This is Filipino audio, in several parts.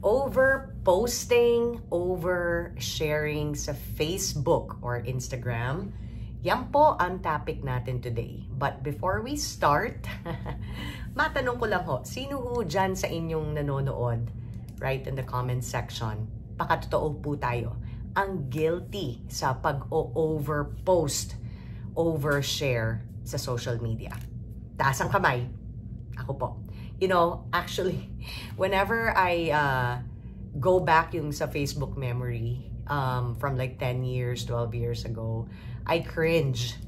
Over-posting, over-sharing sa Facebook or Instagram, yan po ang topic natin today. But before we start, matanong ko lang ho, sino ho dyan sa inyong nanonood, right in the comment section, pakatotoo po tayo, ang guilty sa pag-overpost, overshare sa social media? Taas ang kamay. Ako po. You know, actually, whenever I go back yung sa Facebook memory from like 10 years, 12 years ago, I cringe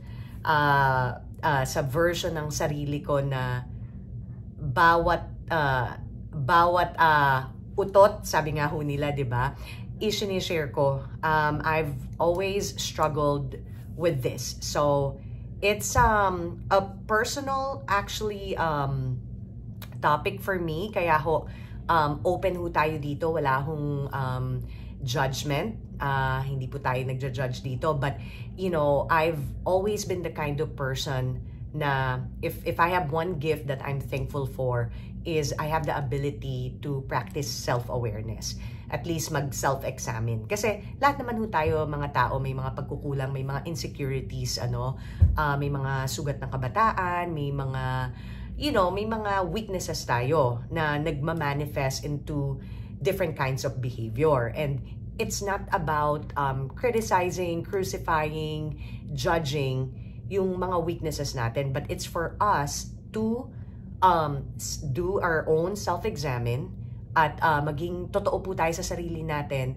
sa version ng sarili ko na bawat utot, sabi nga ho nila, di ba, i-share ko. I've always struggled with this. So, it's a personal, actually, topic for me, kaya ho open ho tayo dito, wala hong judgment, hindi po tayo nagja-judge dito, but you know, I've always been the kind of person na if I have one gift that I'm thankful for is I have the ability to practice self-awareness, at least mag-self-examine, kasi lahat naman ho tayo mga tao may mga pagkukulang, may mga insecurities, may mga sugat ng kabataan, may mga may mga weaknesses tayo na nagma-manifest into different kinds of behavior. And it's not about criticizing, crucifying, judging yung mga weaknesses natin, but it's for us to do our own self-examine at maging totoo po tayo sa sarili natin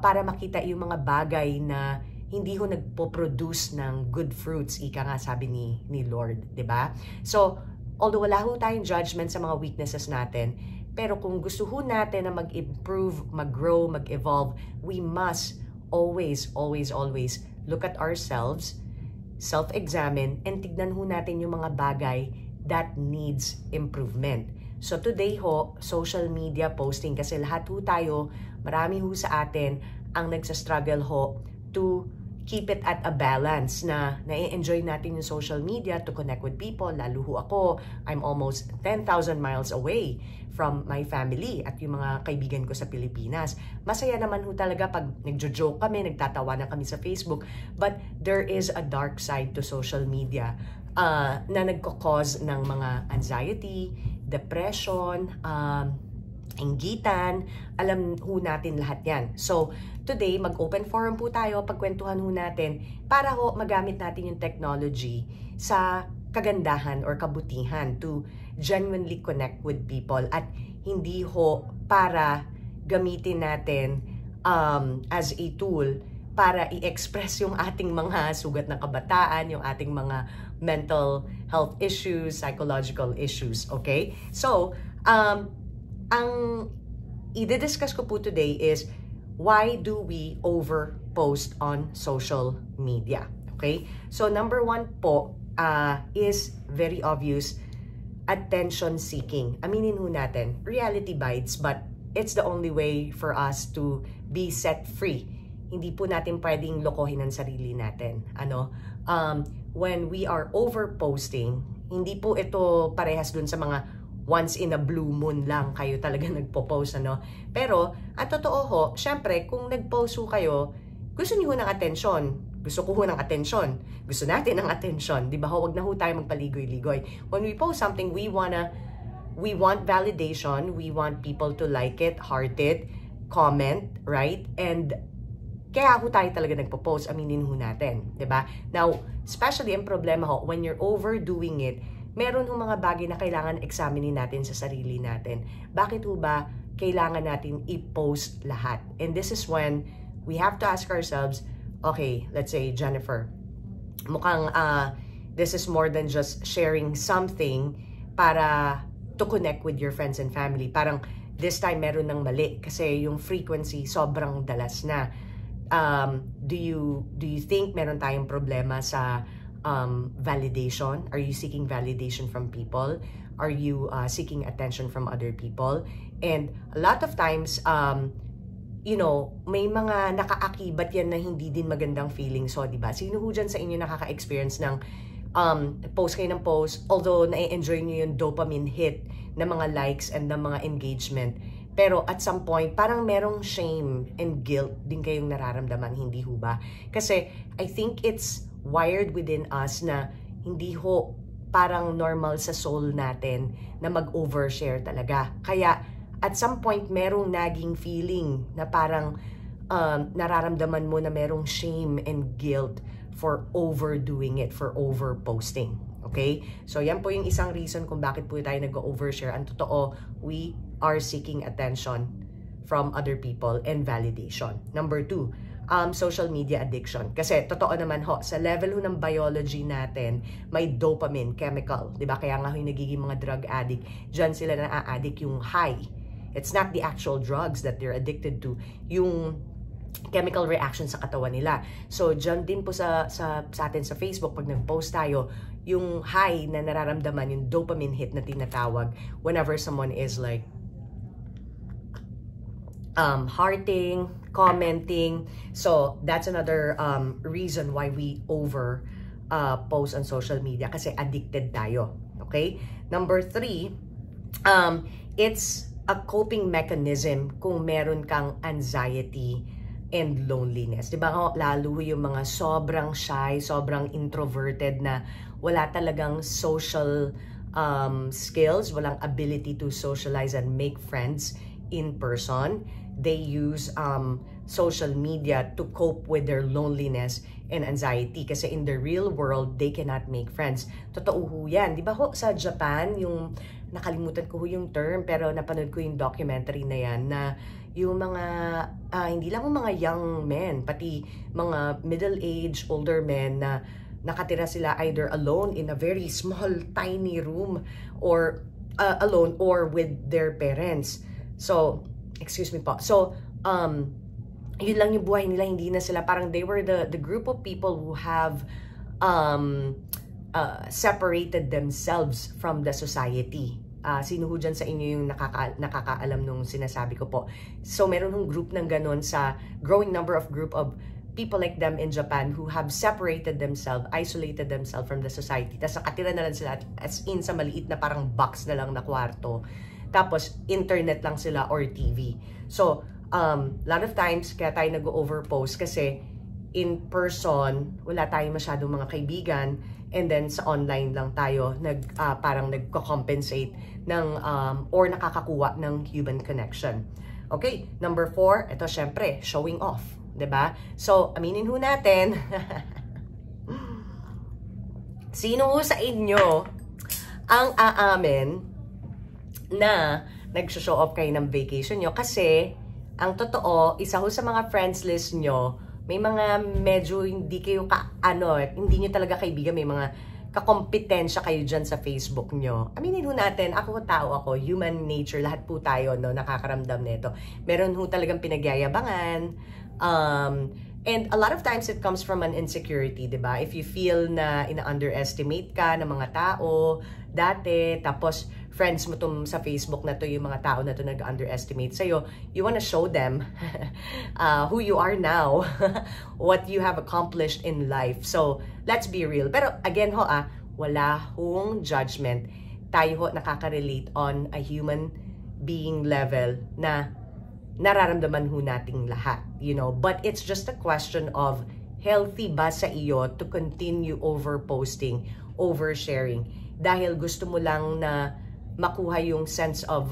para makita yung mga bagay na hindi ho nagpo-produce ng good fruits, ika nga sabi ni Lord, 'di ba? So, although wala ho tayong judgment sa mga weaknesses natin, pero kung gusto ho natin na mag-improve, mag-grow, mag-evolve, we must always look at ourselves, self-examine, and tignan ho natin yung mga bagay that needs improvement. So today ho, social media posting, kasi lahat ho tayo, marami ho sa atin ang nagsastruggle ho to keep it at a balance na nai-enjoy natin yung social media to connect with people. Lalo ho ako, I'm almost 10,000 miles away from my family at yung mga kaibigan ko sa Pilipinas. Masaya naman ho talaga pag nagjo-joke kami, nagtatawanan kami sa Facebook, but there is a dark side to social media na nagko-cause ng mga anxiety, depression, inggitan, alam ho natin lahat yan. So, today, mag-open forum po tayo, pagkwentuhan ho natin, para ho magamit natin yung technology sa kagandahan or kabutihan to genuinely connect with people at hindi ho para gamitin natin as a tool para i-express yung ating mga sugat ng kabataan, yung ating mga mental health issues, psychological issues, okay? So, ang i-discuss ko po today is why do we overpost on social media? Okay? So number one po is very obvious, attention seeking. Aminin ho natin, reality bites, but it's the only way for us to be set free. Hindi po natin pwedeng lokohin ang sarili natin. When we are overposting, hindi po ito parehas dun sa mga once in a blue moon lang kayo talaga nagpo-post, Pero, ang totoo ho, syempre, kung nag-post ho kayo, gusto niyo ho ng atensyon. Gusto ko ho ng atensyon. Gusto natin ng atensyon. Di ba ho, wag na ho tayo magpaligoy-ligoy. When we post something, we want validation. We want people to like it, heart it, comment, right? And kaya ho tayo talaga nagpo-post, aminin ho natin. Di ba? Now, especially ang problema ho, when you're overdoing it, meron hong mga bagay na kailangan examinin natin sa sarili natin. Bakit ho ba kailangan natin i-post lahat? And this is when we have to ask ourselves, okay, let's say, Jennifer, mukhang this is more than just sharing something para to connect with your friends and family. Parang this time meron ng mali kasi yung frequency sobrang dalas na. Do you think meron tayong problema sa validation? Are you seeking validation from people? Are you seeking attention from other people? And a lot of times, may mga nakaakibat yan na hindi din magandang feeling. So, diba? Sino ho dyan sa inyo nakaka-experience ng post kayo ng post, although na-enjoy nyo yung dopamine hit ng mga likes and ng mga engagement, Pero at some point, parang merong shame and guilt din kayong nararamdaman, hindi ho ba? Kasi I think it's wired within us na hindi ho parang normal sa soul natin na mag-overshare talaga. Kaya at some point, merong naging feeling na parang nararamdaman mo na merong shame and guilt for overdoing it, for overposting. Okay? So, yan po yung isang reason kung bakit po tayo nag-overshare. Ang totoo, we are seeking attention from other people and validation. Number 2, social media addiction. Kasi, totoo naman ho, sa level ho ng biology natin, may dopamine chemical. Diba? Kaya nga ho yung nagiging mga drug addict, dyan sila na-addict yung high. It's not the actual drugs that they're addicted to. Yung chemical reaction sa katawan nila. So, dyan din po sa atin sa Facebook, pag nag-post tayo, yung high na nararamdaman, yung dopamine hit na tinatawag whenever someone is like hearting, commenting. So, that's another reason why we post on social media kasi addicted tayo. Okay? Number 3, it's a coping mechanism kung meron kang anxiety and loneliness. Diba lalo yung mga sobrang shy, sobrang introverted na wala talagang social skills, walang ability to socialize and make friends in person. They use social media to cope with their loneliness and anxiety kasi in the real world, they cannot make friends. Totoo ho yan. Di ba ho sa Japan, yung nakalimutan ko ho yung term pero napanood ko yung documentary na yan na yung mga, hindi lang mga young men, pati mga middle-aged, older men na nakatira sila either alone in a very small, tiny room or alone or with their parents. So, excuse me po. So, yun lang yung buhay nila, hindi na sila, parang they were the group of people who have separated themselves from the society. Sino ho dyan sa inyo yung nakakaalam nung sinasabi ko po? So, meron hong group ng ganon sa growing number of group of people like them in Japan who have separated themselves, isolated themselves from the society. Tapos nakatira na lang sila as in sa maliit na parang box na lang na kwarto. Tapos, internet lang sila or TV. So, lot of times, kaya tayo nag-overpost kasi in person, wala tayong masyadong mga kaibigan, and then sa online lang tayo parang nagko-compensate ng or nakakakuha ng human connection. Okay, number 4, ito syempre, showing off, 'di ba? So, aminin ho natin, sino ho sa inyo ang aamin na nag-show off kayo ng vacation nyo? Kasi, ang totoo, isa ho sa mga friends list nyo, may mga medyo hindi kayo hindi nyo talaga kaibigan, may mga kakompetensya kayo dyan sa Facebook nyo. Aminin ho natin, tao ako, human nature, lahat po tayo, no, nakakaramdam nito. Meron ho talagang pinagyayabangan, and a lot of times it comes from an insecurity, diba? If you feel na ina-underestimate ka ng mga tao dati, tapos friends mo sa Facebook na to, yung mga tao na to nag-underestimate sa'yo, you wanna show them who you are now, what you have accomplished in life. So, let's be real. Pero again ho, wala hong judgment. Tayo ho nakaka-relate on a human being level na nararamdaman ho nating lahat, you know. But it's just a question of healthy ba sa iyo to continue overposting, oversharing, dahil gusto mo lang na makuha yung sense of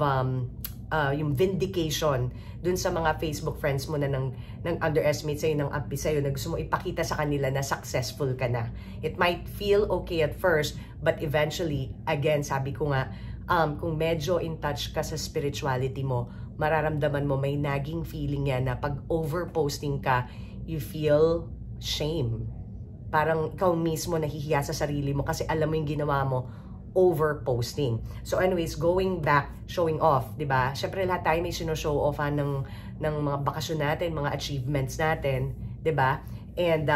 yung vindication dun sa mga Facebook friends mo na nang underestimate sa'yo, nang ampi sa'yo, na gusto mo ipakita sa kanila na successful ka na. It might feel okay at first, but eventually, again, sabi ko nga, kung medyo in touch ka sa spirituality mo, mararamdaman mo may naging feeling yan na pag overposting ka, you feel shame. Parang ikaw mismo nahihiya sa sarili mo kasi alam mo yung ginawa mo, overposting. So anyways, going back, showing off, 'di ba? Syempre lahat tayo may sino-show offan ng mga bakasyon natin, mga achievements natin, 'di ba? And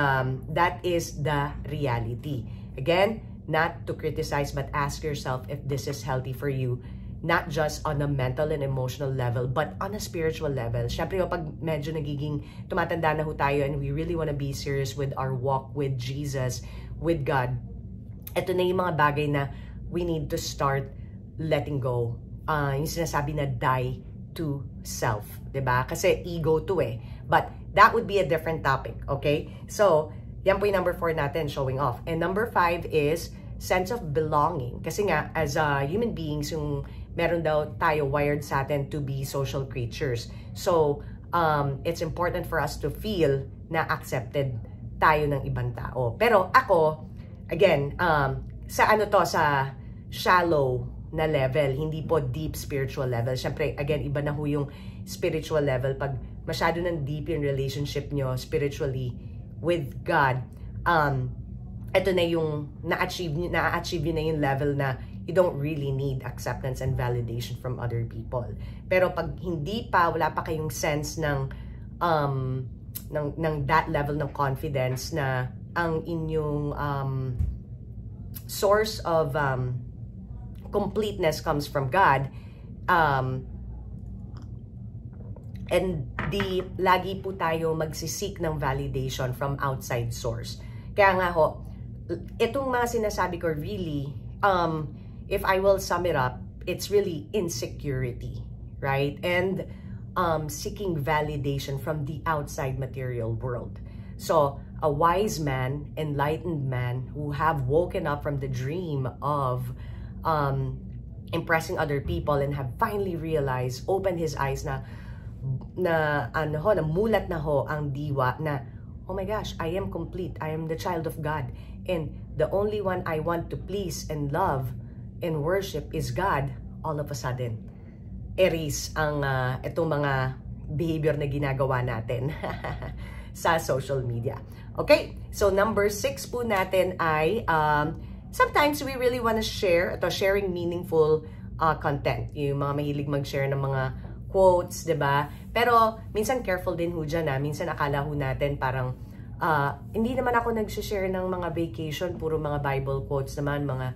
that is the reality. Again, not to criticize but ask yourself if this is healthy for you, not just on a mental and emotional level, but on a spiritual level. Syempre, pag medyo nagiging tumatanda na ho tayo and we really want to be serious with our walk with Jesus, with God, ito na yung mga bagay na we need to start letting go. Yung sinasabi na die to self, 'di ba? Kasi ego to eh. But that would be a different topic, okay? So, yan po yung number 4 natin, showing off. And number 5 is sense of belonging. Kasi nga, as human beings, yung meron daw tayo wired sa atin to be social creatures. So, it's important for us to feel na accepted tayo ng ibang tao. Pero ako, again, sa sa shallow na level, hindi po deep spiritual level. Siyempre, again, iba na ho yung spiritual level. Pag masyado ng deep yung relationship nyo spiritually with God, ito na yung na-achieve nyo na yung level na you don't really need acceptance and validation from other people. Pero pag hindi pa, wala pa kayong sense ng that level ng confidence na ang inyong source of completeness comes from God, and lagi po tayo magsisik ng validation from outside source. Kaya nga ho, itong mga sinasabi ko really, if I will sum it up, it's really insecurity, right? And seeking validation from the outside material world. So, a wise man, enlightened man who have woken up from the dream of impressing other people and have finally realized, opened his eyes na mulat na ho ang diwa na, oh my gosh, I am complete. I am the child of God. And the only one I want to please and love and worship is God. All of a sudden, erase ang itong mga behavior na ginagawa natin sa social media. Okay? So, number 6 po natin ay sometimes we really want to share, sharing meaningful content. Yung mga mahilig mag-share ng mga quotes, 'di ba? Pero minsan careful din ho dyan, minsan akala ho natin parang hindi naman ako nag-share ng mga vacation, puro mga Bible quotes naman, mga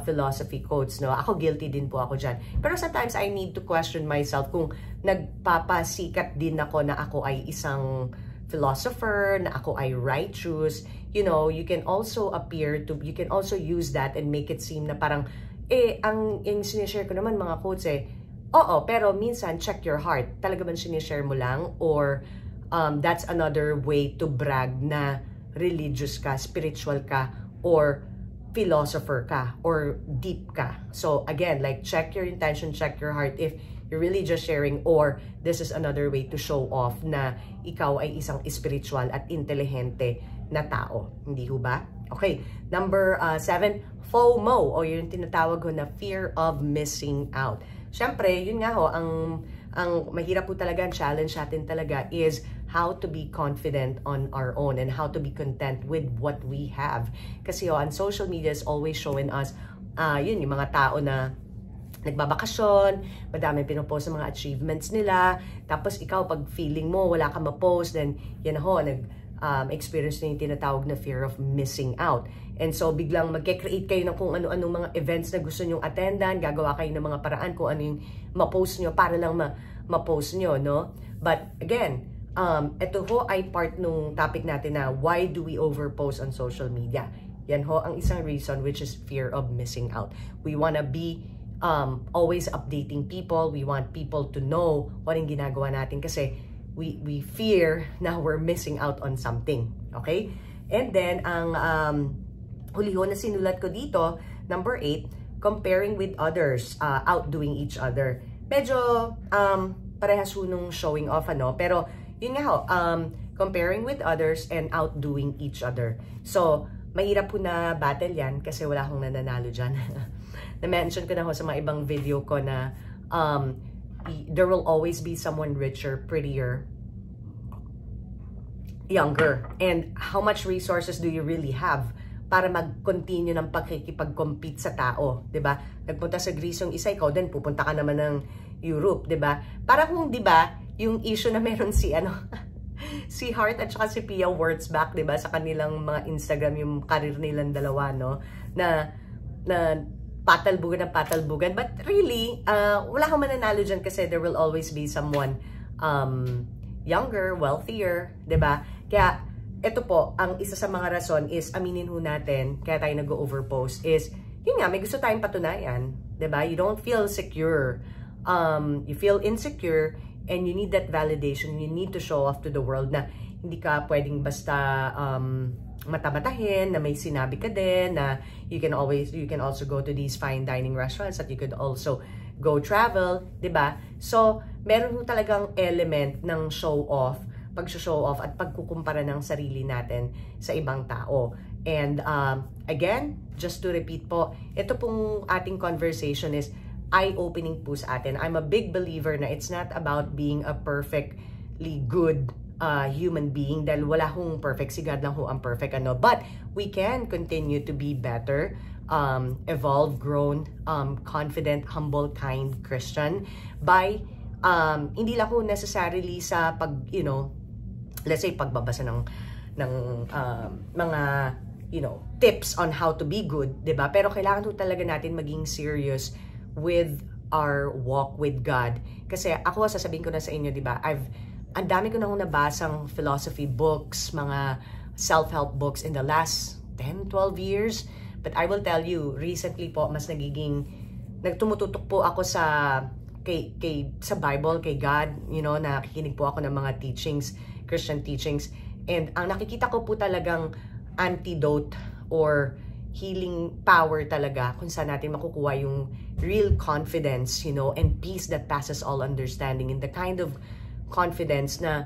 philosophy quotes, no? Ako guilty din po ako dyan. Pero sometimes I need to question myself kung nagpapasikat din ako na ako ay isang philosopher, na ako ay righteous. You know, you can also use that and make it seem na parang, ang sinishare ko naman mga quotes oo, pero minsan check your heart. Talaga ba sinishare mo lang? Or that's another way to brag na religious ka, spiritual ka, or philosopher ka, or deep ka. So again, like check your intention, check your heart if you're really just sharing, or this is another way to show off na ikaw ay isang spiritual at intelihente na tao. Hindi ho ba? Okay, number 7, FOMO, o yung tinatawag ko na fear of missing out. Siyempre, yun nga ho, ang mahirap po talaga, ang challenge natin talaga is how to be confident on our own and how to be content with what we have. Kasi on social media is always showing us, yun, yung mga tao na nagbabakasyon, madami pinopost sa mga achievements nila, tapos ikaw, pag feeling mo, wala ka ma-post, then yan ho, experience na yung tinatawag na fear of missing out. And so, biglang magke-create kayo ng kung ano-ano mga events na gusto nyong attendan, gagawa kayo ng mga paraan kung ano yung ma-post nyo para lang ma-post nyo, no? But again, ito ho ay part nung topic natin na why do we overpost on social media? Yan ho ang isang reason, which is fear of missing out. We wanna be always updating people. We want people to know what yung ginagawa natin kasi we fear na we're missing out on something. Okay? And then, ang huli-ho na sinulat ko dito, number 8, comparing with others, outdoing each other. Medyo parehas ho nung showing off, ano? Pero, yun nga ho, comparing with others and outdoing each other. So, mahirap po na battle yan kasi wala akong nananalo dyan. Na-mention ko na ho sa mga ibang video ko na there will always be someone richer, prettier, younger. And how much resources do you really have para mag-continue ng pagkikipag-compete sa tao, 'di ba? Nagpunta sa Greece yung isa, ikaw din pupunta ka naman ng Europe, 'di ba? Para kung 'di ba, yung issue na meron si si Heart at saka si Pia Wurtzbach, 'di ba, sa kanilang mga Instagram, yung career nilang dalawa, no? Na patalbugan, but really wala kang mananalo dyan kasi there will always be someone younger, wealthier, 'di ba? Kaya ito po, ang isa sa mga rason is, aminin ho natin, kaya tayo nag-overpost is, yun nga, may gusto tayong patunayan, 'di ba? You don't feel secure you feel insecure, and you need that validation, you need to show off to the world na hindi ka pwedeng basta mata-matahin, na may sinabi ka din, na you can also go to these fine dining restaurants, that you could also go travel, 'di ba? So, meron talagang element ng show off, pag-show off at pagkukumpara ng sarili natin sa ibang tao. And again, just to repeat po, ito pong ating conversation is eye-opening po sa atin. I'm a big believer na it's not about being a perfectly good human being, dahil wala hong perfect, si God lang ho ang perfect, but we can continue to be better, evolve, grown, confident, humble, kind Christian by hindi lang ho necessarily sa let's say pagbabasa ng mga tips on how to be good, 'di ba? Pero kailangan ho talaga natin maging serious with our walk with God. Kasi ako, sasabihin ko na sa inyo, 'di ba? Ang dami ko na nabasang philosophy books, mga self-help books in the last 10, 12 years. But I will tell you, recently po, mas nagtumututok po ako sa Bible, kay God, nakikinig po ako ng mga teachings, Christian teachings. And ang nakikita ko po talagang antidote or healing power talaga kung saan natin makukuha yung real confidence, and peace that passes all understanding, and the kind of confidence na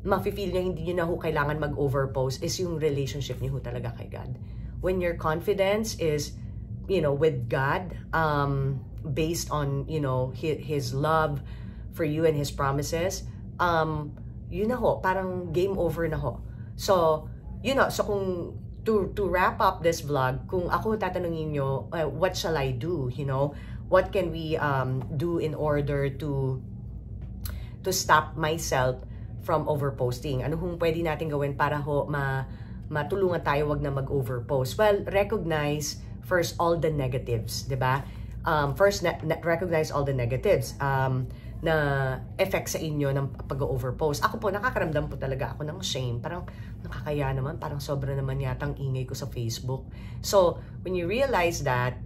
mafe-feel nyo hindi nyo na ho kailangan mag-overpose is yung relationship nyo ho talaga kay God. When your confidence is, with God, based on, His love for you and His promises, yun na ho, parang game over na ho. So, so kung to wrap up this vlog, kung ako tatanungin nyo, what shall I do, what can we do in order to stop myself from overposting? Ano hong pwede natin gawin para ho matulungan tayo wag na mag-overpost? Well, recognize first all the negatives, 'di ba? First, recognize all the negatives na effect sa inyo ng pag-overpost. Ako po, nakakaramdam po talaga ako ng shame. Parang nakakaya naman, parang sobra naman yatang ingay ko sa Facebook. So, when you realize that,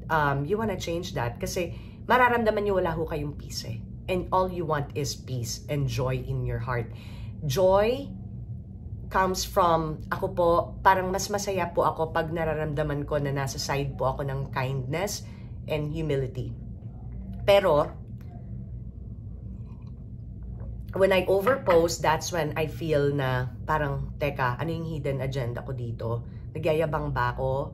you wanna change that kasi mararamdaman nyo wala ho kayong peace eh. And all you want is peace and joy in your heart. Joy comes from, ako po, parang mas masaya po ako pag nararamdaman ko na nasa side po ako ng kindness and humility. Pero, when I overpost, that's when I feel na parang, teka, ano yung hidden agenda ko dito? Nagyayabang ba ako?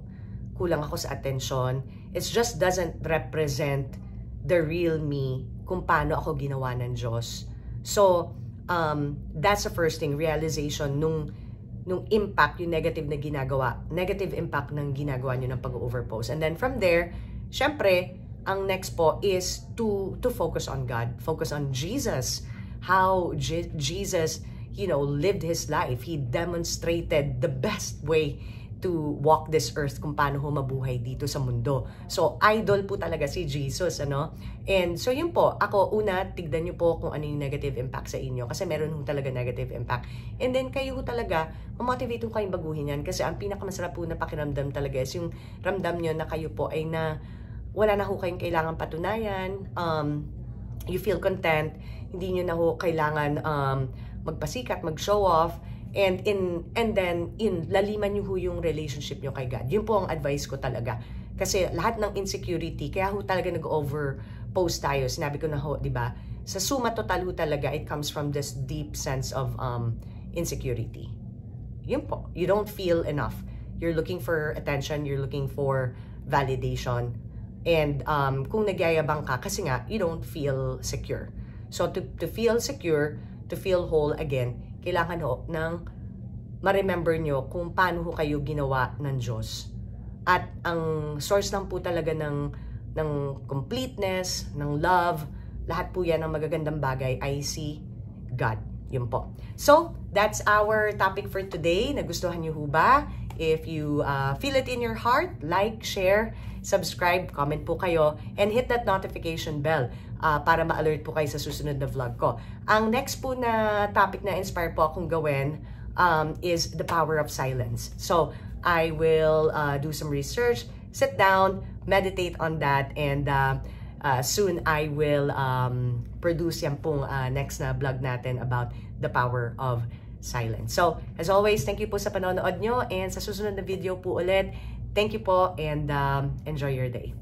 Kulang ako sa attention? It just doesn't represent the real me kung paano ako ginawa ng Diyos. So, that's the first thing, realization nung impact, yung negative impact ng ginagawa nyo ng pag-overpost. And then from there, syempre, ang next po is to focus on God, focus on Jesus, how Jesus, lived His life. He demonstrated the best way to walk this earth, kung paano ho mabuhay dito sa mundo. So, idol po talaga si Jesus, And so, yun po, ako, una, tignan nyo po kung ano yung negative impact sa inyo, kasi meron ho talaga negative impact. And then, kayo ho talaga, mamotivate ho kayong baguhin yan, kasi ang pinakamasarap po na pakiramdam talaga is yung ramdam nyo na kayo po ay wala na ho kayong kailangan patunayan, you feel content, hindi nyo na ho kailangan magpasikat, mag-show off, and then laliman nyo ho yung relationship nyo kay God. Yun po ang advice ko talaga. Kasi lahat ng insecurity, kaya ho talaga nag-overpost tayo. Sinabi ko na ho, di ba? Sa suma total ho talaga, it comes from this deep sense of insecurity. Yun po. You don't feel enough. You're looking for attention. You're looking for validation. And kung nagyayabang ka, kasi nga, you don't feel secure. So to feel secure, to feel whole again, kailangan ho nang ma-remember nyo kung paano ho kayo ginawa ng Diyos. At ang source lang po talaga ng completeness, ng love, lahat po yan ng magagandang bagay ay si God. Yun po. So, that's our topic for today. Nagustuhan nyo ho ba? If you feel it in your heart, like, share, subscribe, comment po kayo, and hit that notification bell para ma-alert po kayo sa susunod na vlog ko. Ang next po na topic na inspire po akong gawin is the power of silence. So, I will do some research, sit down, meditate on that, and soon I will produce yan pong next na vlog natin about the power of silence. So, as always, thank you po sa panonood nyo, and sa susunod na video po ulit, thank you po, and enjoy your day.